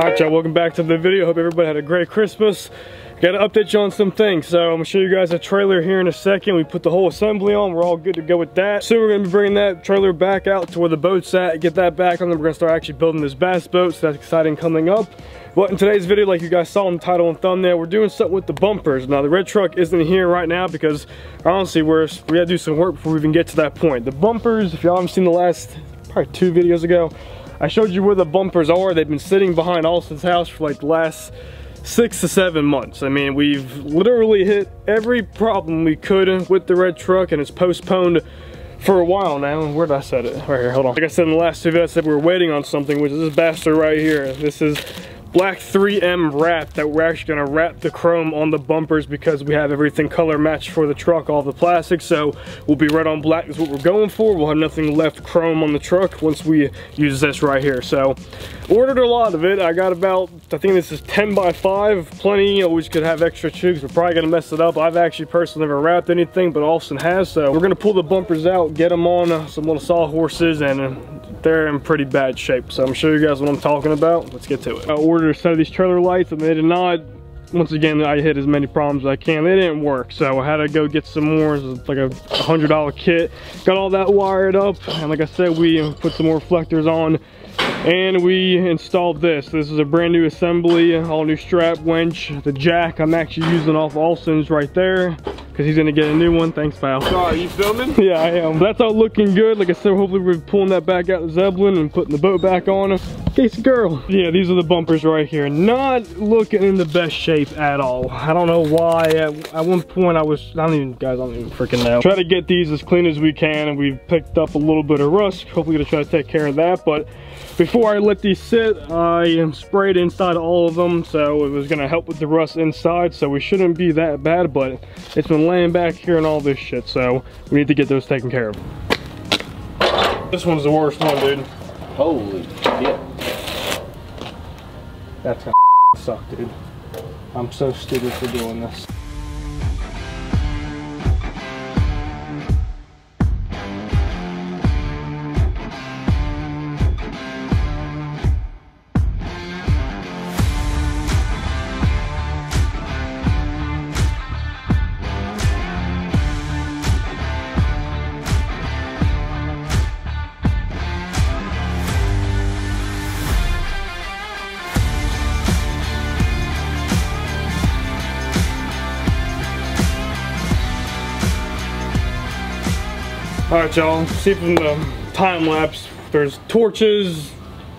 Alright y'all, welcome back to the video. Hope everybody had a great Christmas. Got to update you on some things. So I'm going to show you guys a trailer here in a second. We put the whole assembly on. We're all good to go with that. Soon we're going to be bringing that trailer back out to where the boat's at. Get that back on. Then we're going to start actually building this bass boat. So that's exciting coming up. But in today's video, like you guys saw in the title and thumbnail, we're doing something with the bumpers. Now the red truck isn't here right now because honestly we got to do some work before we even get to that point. The bumpers, if y'all haven't seen the last probably 2 videos ago, I showed you where the bumpers are. They've been sitting behind Austin's house for like the last 6 to 7 months. I mean, we've literally hit every problem we could with the red truck, and it's postponed for a while now. Where did I set it? Right here, hold on. Like I said in the last 2 videos, I said we were waiting on something, which is this bastard right here. This is black 3M wrap that we're actually gonna wrap the chrome on the bumpers because we have everything color matched for the truck, all the plastic. So we'll be red on black is what we're going for. We'll have nothing left chrome on the truck once we use this right here. So ordered a lot of it. I got about, I think this is 10 by 5, plenty. You know, we could have extra too because we're probably gonna mess it up. I've actually personally never wrapped anything, but Austin has. So we're gonna pull the bumpers out, get them on some little sawhorses, and they're in pretty bad shape. So I'm sure you guys what I'm talking about. Let's get to it. I ordered a set of these trailer lights and they did not, once again, I hit as many problems as I can. They didn't work, so I had to go get some more. It's like a $100 kit. Got all that wired up, and like I said, we put some more reflectors on and we installed this. This is a brand new assembly, all new strap, winch, the jack I'm actually using off Alston's right there because he's gonna get a new one. Thanks, pal. Are you filming? Yeah, I am. That's all looking good. Like I said, hopefully we're pulling that back out of the Zeppelin and putting the boat back on. Casey girl. Yeah, these are the bumpers right here. Not looking in the best shape at all. I don't know why. At one point I don't even freaking know. Try to get these as clean as we can, and we've picked up a little bit of rust. Hopefully gonna try to take care of that. But before I let these sit, I sprayed inside all of them, so it was gonna help with the rust inside, so we shouldn't be that bad, but it's been laying back here and all this shit, so we need to get those taken care of. This one's the worst one, dude. Holy shit. That's gonna suck, dude. I'm so stupid for doing this. Alright y'all, see from the time lapse, there's torches,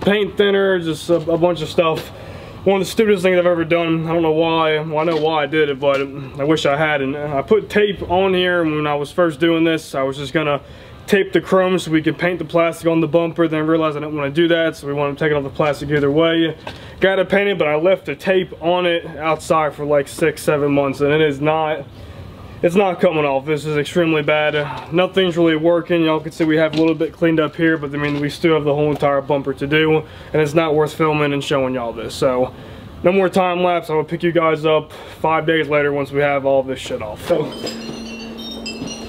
paint thinner, just a bunch of stuff. One of the stupidest things I've ever done. I don't know why. Well, I know why I did it, but I wish I hadn't. I put tape on here when I was first doing this. I was just gonna tape the chrome so we could paint the plastic on the bumper, then realized I didn't want to do that, so we wanted to take off the plastic either way. Got it painted, but I left the tape on it outside for like 6-7 months, and it's not coming off. This is extremely bad. Nothing's really working. Y'all can see we have a little bit cleaned up here, but I mean, we still have the whole entire bumper to do, and it's not worth filming and showing y'all this. So, no more time lapse. I'm gonna pick you guys up 5 days later once we have all this shit off. So,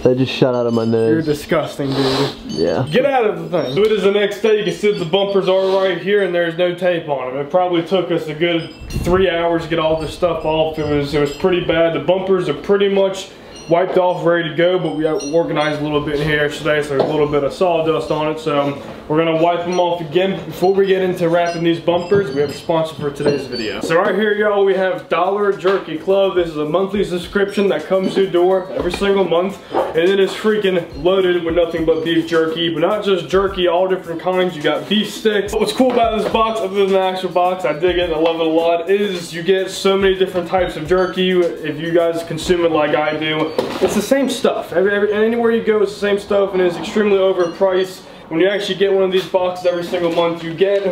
they just shot out of my nose. You're disgusting, dude. Yeah. Get out of the thing. So it is the next day. You can see the bumpers are right here, and there's no tape on them. It probably took us a good 3 hours to get all this stuff off. It was pretty bad. The bumpers are pretty much wiped off, ready to go, but we organized a little bit in here today, so there's a little bit of sawdust on it, so we're gonna wipe them off again. Before we get into wrapping these bumpers, we have a sponsor for today's video. So right here, y'all, we have Jerky Club. This is a monthly subscription that comes to your door every single month, and it is freaking loaded with nothing but beef jerky, but not just jerky, all different kinds. You got beef sticks. What's cool about this box, other than the actual box, I dig it, I love it a lot, is you get so many different types of jerky. If you guys consume it like I do, it's the same stuff. Anywhere you go, it's the same stuff, and it's extremely overpriced. When you actually get one of these boxes every single month, you get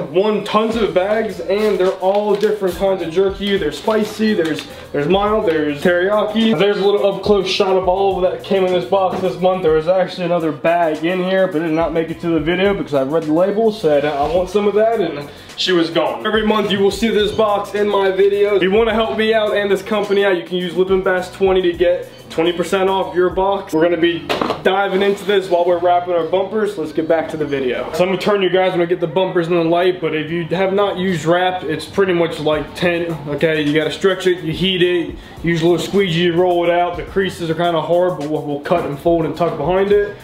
tons of bags, and they're all different kinds of jerky. There's spicy, there's mild, there's teriyaki. There's a little up close shot of all that came in this box this month. There was actually another bag in here, but it did not make it to the video because I read the label, said I want some of that, and she was gone. Every month you will see this box in my videos. If you want to help me out and this company out, you can use Lipton Bass 20 to get 20% off your box. We're gonna be diving into this while we're wrapping our bumpers. Let's get back to the video. So I'm gonna turn you guys when I get the bumpers in the light, but if you have not used wrap, it's pretty much like tint, okay? You gotta stretch it, you heat it, use a little squeegee, you roll it out. The creases are kind of hard, but we'll cut and fold and tuck behind it.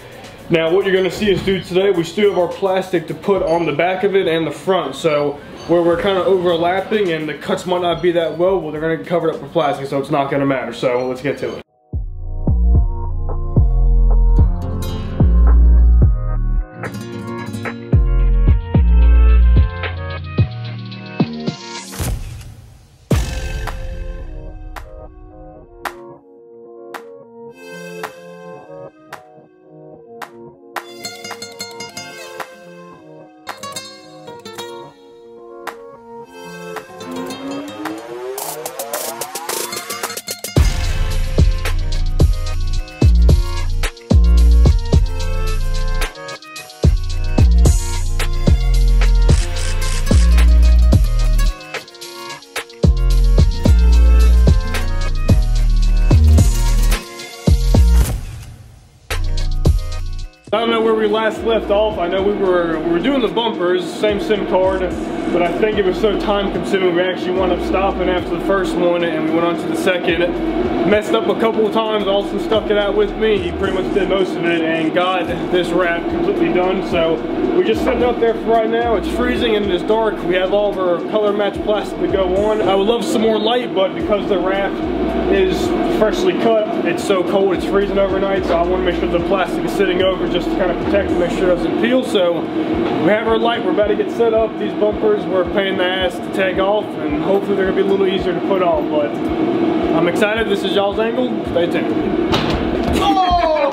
Now what you're gonna see us do today, we still have our plastic to put on the back of it and the front. So where we're kind of overlapping and the cuts might not be that well, they're gonna get covered up with plastic, so it's not gonna matter. So let's get to it. I don't know where we last left off. I know we were doing the bumpers, same SIM card, but I think it was so time consuming we actually wound up stopping after the first one and we went on to the second. Messed up a couple of times, Austin stuck it out with me. He pretty much did most of it and got this wrap completely done. So we're just sitting up there for right now. It's freezing and it's dark. We have all of our color match plastic to go on. I would love some more light, but because the wrap is freshly cut, it's so cold, it's freezing overnight, so I want to make sure the plastic is sitting over just to kind of protect and make sure it doesn't peel. So we have our light, we're about to get set up. These bumpers were a pain in the ass to take off, and hopefully they're gonna be a little easier to put on, but I'm excited. This is y'all's angle, stay tuned. Oh!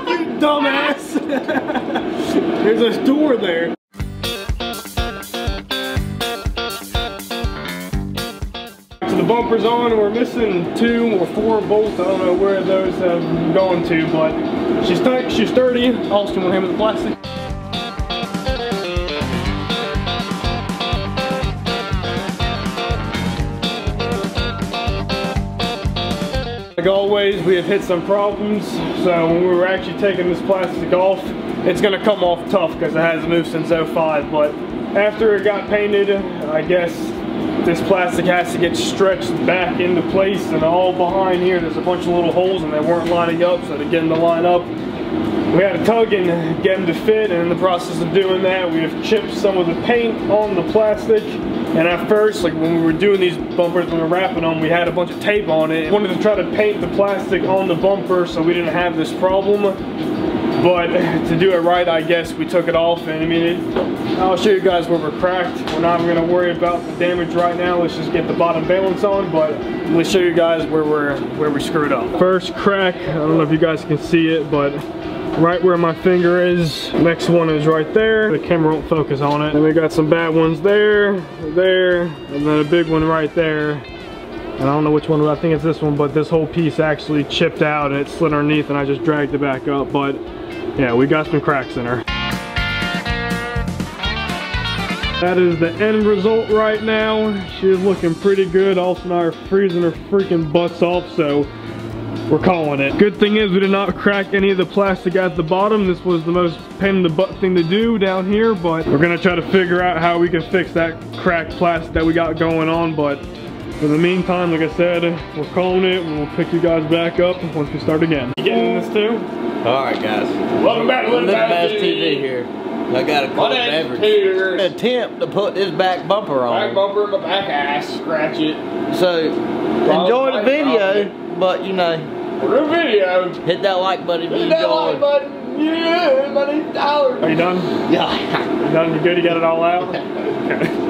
You dumbass! There's a door there. The bumpers on, we're missing 2 or 4 bolts. I don't know where those have gone to, but she's tight, she's sturdy. Austin will hammer the plastic. Like always, we have hit some problems. So when we were actually taking this plastic off, it's gonna come off tough because it hasn't moved since '05. But after it got painted, I guess this plastic has to get stretched back into place, and all behind here there's a bunch of little holes and they weren't lining up, so to get them to line up we had to tug and get them to fit, and in the process of doing that we have chipped some of the paint on the plastic. And at first, like when we were doing these bumpers, when we were wrapping them, we had a bunch of tape on it. I wanted to try to paint the plastic on the bumper so we didn't have this problem. But to do it right, I guess we took it off, and I mean, I'll show you guys where we're cracked. We're not going to worry about the damage right now. Let's just get the bottom valance on, but let's show you guys where we screwed up. First crack, I don't know if you guys can see it, but right where my finger is, next one is right there. The camera won't focus on it. And we got some bad ones there, and then a big one right there. And I don't know which one, I think it's this one, but this whole piece actually chipped out and it slid underneath, and I just dragged it back up. But yeah, we got some cracks in her. That is the end result right now. She is looking pretty good. Austin and I are freezing her freaking butts off, so we're calling it. Good thing is we did not crack any of the plastic at the bottom. This was the most pain in the butt thing to do down here, but we're gonna try to figure out how we can fix that cracked plastic that we got going on. But in the meantime, like I said, we're calling it, and we'll pick you guys back up once we start again. You getting in this too? Alright guys. Welcome back to Little Bass TV here. I got a cold beverage. Attempt to put this back bumper on. Back bumper in my back ass, scratch it. So, enjoy the video, but you know. For the video. Hit that like button if you enjoyed. Hit that like button. Yeah, my name's Tyler. Are you done? Yeah. You done? You good? You got it all out? Okay.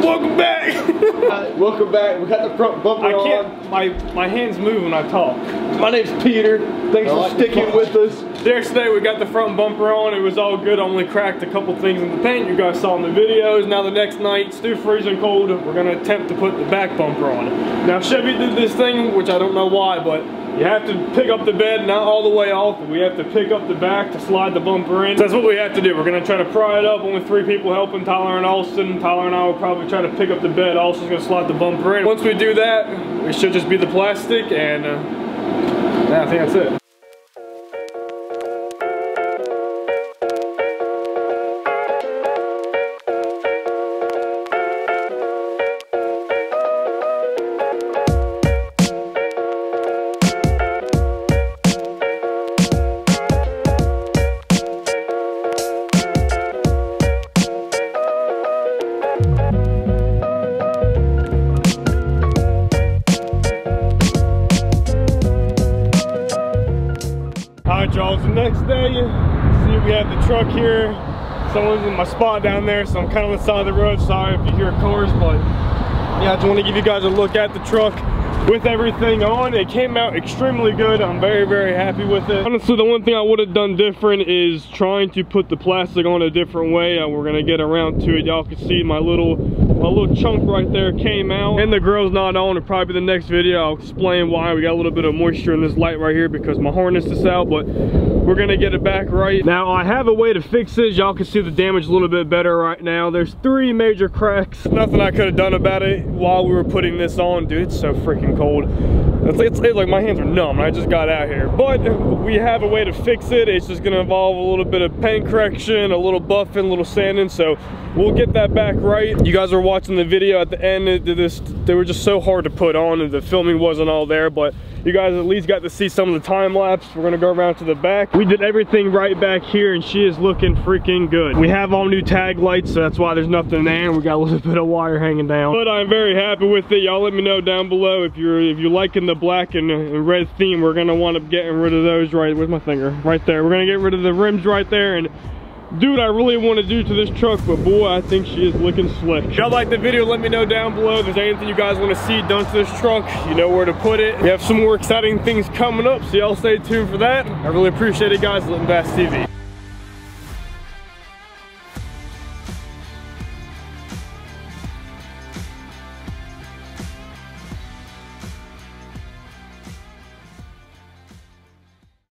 Welcome back. Welcome back. We got the front bumper on. My hands move when I talk. My name's Peter. Thanks for sticking with us. Yesterday we got the front bumper on. It was all good. Only cracked a couple things in the paint you guys saw in the videos. Now the next night, still freezing cold, we're gonna attempt to put the back bumper on. Now Chevy did this thing, which I don't know why, but you have to pick up the bed, not all the way off, but we have to pick up the back to slide the bumper in. So that's what we have to do. We're gonna try to pry it up. Only 3 people helping, Tyler and Austin. Tyler and I will probably try to pick up the bed also just gonna slide the bumper in. Once we do that, it should just be the plastic, and yeah, I think that's it. Y'all, the next day, see we have the truck here. Someone's in my spot down there, so I'm kind of on the side of the road. Sorry if you hear cars, but yeah, I just want to give you guys a look at the truck with everything on. It came out extremely good. I'm very, very happy with it. Honestly, the one thing I would have done different is trying to put the plastic on a different way. We're gonna get around to it. Y'all can see my little chunk right there came out, and the grill's not on. It'll probably be the next video. I'll explain why. We got a little bit of moisture in this light right here because my harness is out, but we're gonna get it back right. Now, I have a way to fix this. Y'all can see the damage a little bit better right now. There's 3 major cracks. Nothing I could have done about it while we were putting this on. Dude, it's so freaking cold. It's like my hands are numb. I just got out here, but we have a way to fix it. It's just gonna involve a little bit of paint correction, a little buffing, a little sanding, so we'll get that back right. You guys are watching the video at the end. They were just so hard to put on, and the filming wasn't all there, but you guys at least got to see some of the time lapse. We're gonna go around to the back. We did everything right back here, and she is looking freaking good. We have all new tag lights, so that's why there's nothing there, and we got a little bit of wire hanging down. But I'm very happy with it. Y'all let me know down below if you're liking the black and red theme. We're gonna wind up getting rid of those right, where's my finger? Right there. We're gonna get rid of the rims right there, and dude, I really want to do to this truck, but boy, I think she is looking slick. If y'all like the video, let me know down below. If there's anything you guys want to see done to this truck, you know where to put it. We have some more exciting things coming up, so y'all stay tuned for that. I really appreciate it, guys. Living Fast TV.